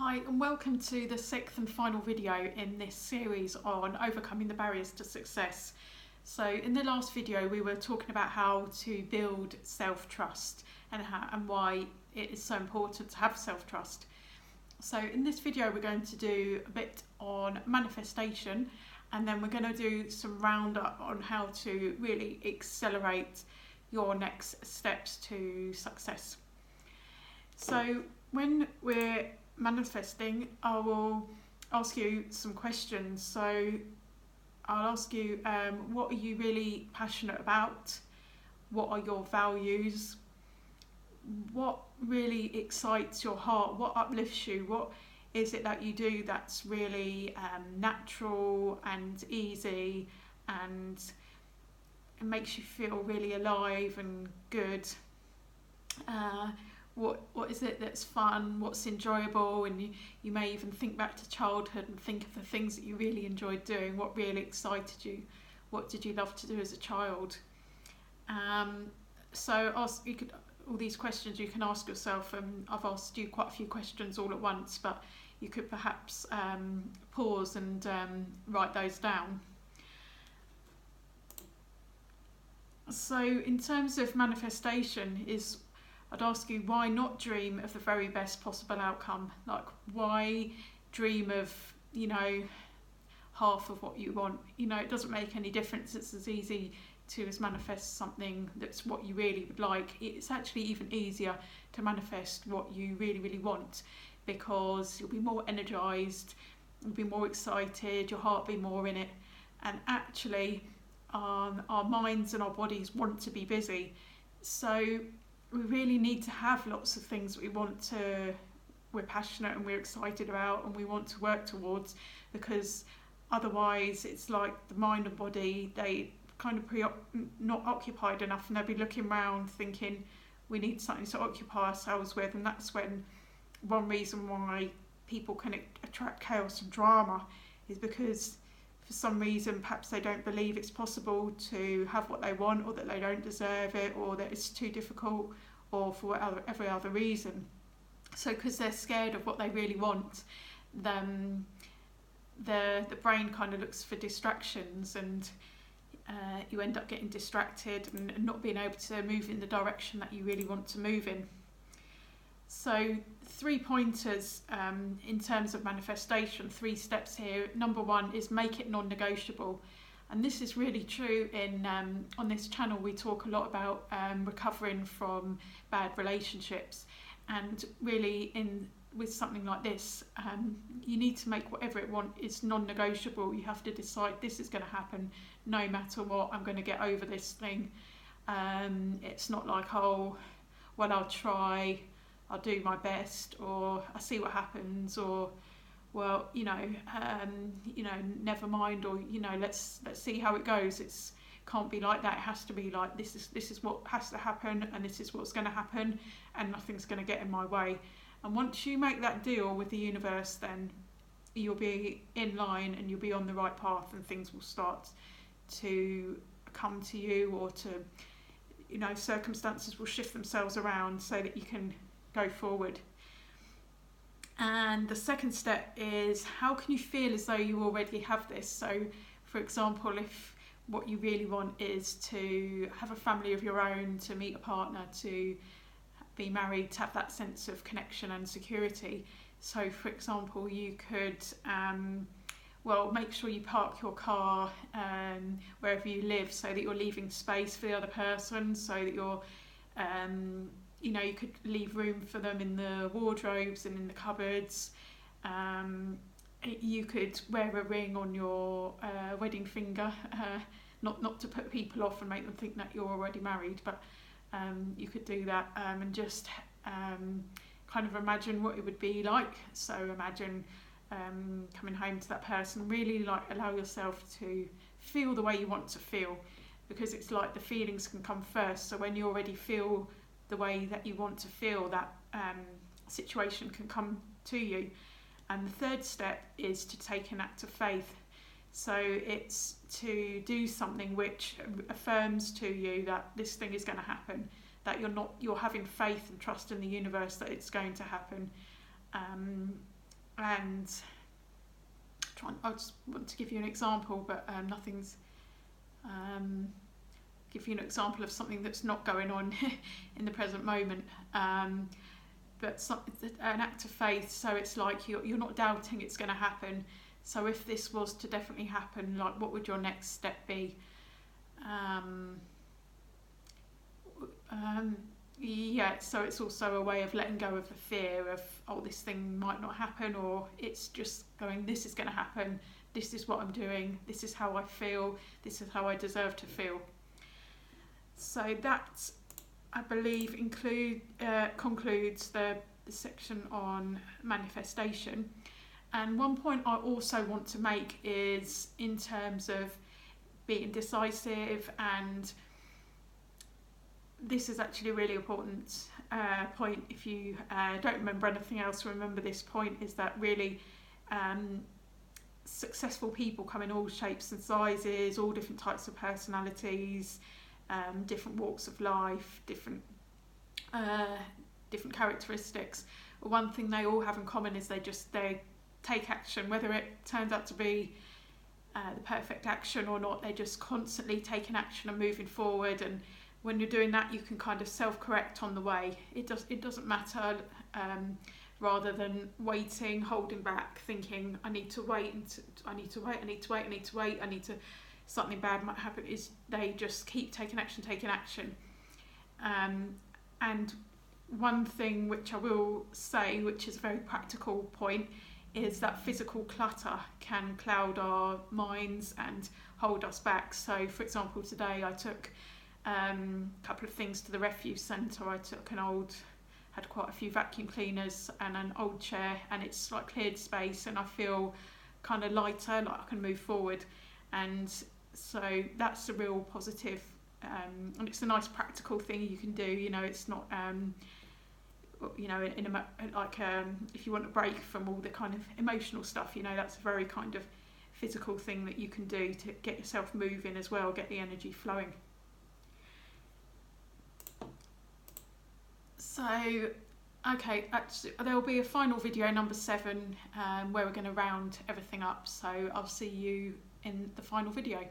Hi and welcome to the sixth and final video in this series on overcoming the barriers to success. So in the last video we were talking about how to build self-trust and why it is so important to have self-trust. So in this video we're going to do a bit on manifestation, and then we're going to do some roundup on how to really accelerate your next steps to success. So when we're manifesting, I will ask you some questions. So I'll ask you, what are you really passionate about? What are your values? What really excites your heart? What uplifts you? What is it that you do that's really natural and easy, and it makes you feel really alive and good? What is it that's fun, what's enjoyable, and you may even think back to childhood and think of the things that you really enjoyed doing, what really excited you, what did you love to do as a child. So all these questions you can ask yourself, and I've asked you quite a few questions all at once, but you could perhaps pause and write those down. So in terms of manifestation, I'd ask you, why not dream of the very best possible outcome? Like, why dream of, half of what you want? It doesn't make any difference. It's as easy to manifest something that's what you really would like. It's actually even easier to manifest what you really, really want, because you'll be more energized, you'll be more excited, your heart will be more in it. And actually, our minds and our bodies want to be busy. So we really need to have lots of things we're passionate and we're excited about and we want to work towards, because otherwise it's like the mind and body, they kind of not occupied enough, and they'll be looking around thinking we need something to occupy ourselves with. And that's when one reason why people can attract chaos and drama is because for some reason perhaps they don't believe it's possible to have what they want, or that they don't deserve it, or that it's too difficult, or for every other reason. So because they're scared of what they really want, then the brain kind of looks for distractions, and you end up getting distracted and not being able to move in the direction that you really want to move in. So 3 pointers in terms of manifestation, 3 steps here. Number 1 is make it non-negotiable. And this is really true on this channel. We talk a lot about recovering from bad relationships, and really with something like this, you need to make whatever it want is non-negotiable. You have to decide, this is going to happen no matter what. I'm going to get over this thing. It's not like, oh, well, I'll try, I'll do my best, or I'll see what happens, or well, never mind, or let's see how it goes. It can't be like that. It has to be like, this is what has to happen, and this is what's going to happen, and nothing's going to get in my way. And once you make that deal with the universe, then you'll be in line and you'll be on the right path, and things will start to come to you, or to circumstances will shift themselves around so that you can go forward. And the second step is, how can you feel as though you already have this? So for example, if what you really want is to have a family of your own, to meet a partner, to be married, to have that sense of connection and security. So for example, you could make sure you park your car wherever you live, so that you're leaving space for the other person, so that you're you could leave room for them in the wardrobes and in the cupboards. You could wear a ring on your wedding finger, not to put people off and make them think that you're already married, but you could do that, and just kind of imagine what it would be like. So imagine coming home to that person. Really allow yourself to feel the way you want to feel, because it's like the feelings can come first. So when you already feel the way that you want to feel, that situation can come to you. And the third step is to take an act of faith. So it's to do something which affirms to you that this thing is going to happen, that you're having faith and trust in the universe that it's going to happen. And I just want to give you an example, but nothing's give you an example of something that's not going on in the present moment. But an act of faith, so it's like you're not doubting it's going to happen. So if this was to definitely happen, like, what would your next step be? Yeah, so it's also a way of letting go of the fear of, oh, this thing might not happen, or it's just going, this is going to happen, this is what I'm doing, this is how I feel, this is how I deserve to feel. So that, I believe, concludes the section on manifestation. And one point I also want to make is in terms of being decisive, and this is actually a really important point. If you don't remember anything else, remember this point, is that really successful people come in all shapes and sizes, all different types of personalities, different walks of life, different characteristics. But one thing they all have in common is they take action, whether it turns out to be the perfect action or not. They're just constantly taking action and moving forward, and when you're doing that, you can kind of self-correct on the way. It doesn't matter, rather than waiting, holding back, thinking I need to wait, something bad might happen. Is they just keep taking action. And one thing which I will say, which is a very practical point, is that physical clutter can cloud our minds and hold us back. So, for example, today I took a couple of things to the refuse centre. I took had quite a few vacuum cleaners and an old chair, and it's like cleared space, and I feel kind of lighter, like I can move forward. And so that's a real positive, and it's a nice practical thing you can do. It's not if you want a break from all the kind of emotional stuff, that's a very kind of physical thing that you can do to get yourself moving as well, get the energy flowing. So, okay, there will be a final video, number 7, where we're going to round everything up. So I'll see you in the final video.